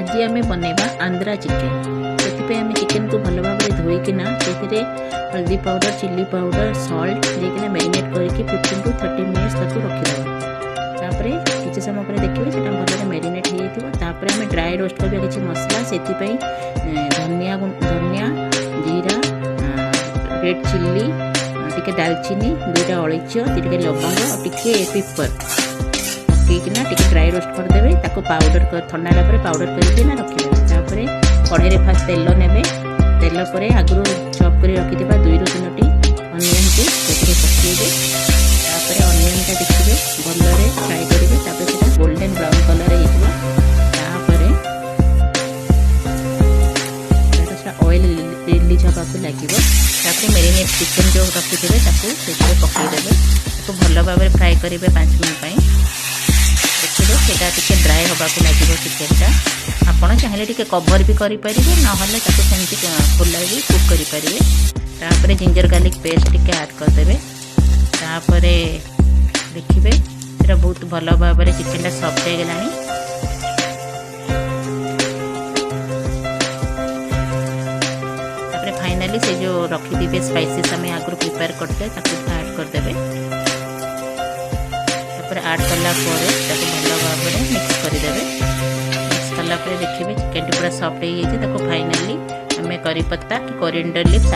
आज आम बनवा आंध्रा चिकेन से आम चिकेन को भल भाव में धोईकिना से हल्दी पाउडर चिल्ली पाउडर सॉल्ट देकिना मैरिनेट करके 15 to 30 मिनट्स रखीद किसी समय पर देखिए से भल मैरिनेट होता आम ड्राई रोस्ट करवा किसी मसला से धनिया जीरा रेड चिल्ली टिके दालचीनी 2टा अलैच टिके लवंग और टिके पेपर पकईकिना टिके ड्राई रोस्ट करदे पाउडर ठंडा है पाउडर करके रखिए कढ़ाई में फास्ट तेल ने तेल पर आगु चॉप कर रखि 2 ରୁ 3ଟି अनियन को पकईबे अनियन टा देखिए भलरे फ्राए करेंगे golden brown colour oil release होगा लगे मेरिनेट चिकेन जो रखिथे पकईदे भल भाव फ्राए करेंगे 5 मिनट देखिए टी ड्राए होगा लगे चिकेनटा आपड़ चाहिए टी कभर भी करें ना सेमती खोला भी कुक करेंगे ginger garlic paste T add करदे देखिए ये बहुत भल भाव चिकेनटा सफ्ट हो गला फाइनाली से जो रखिथे स्पाइसेस आम आगु प्रिपेयर करते ऐड करदे ऐड कला भल भाव मिक्स करदे मिक्स कला देखिए चिकेन पूरा सफ्ट हो फाइनाली आम करी पत्ता कि कोरिएंडर लीव्स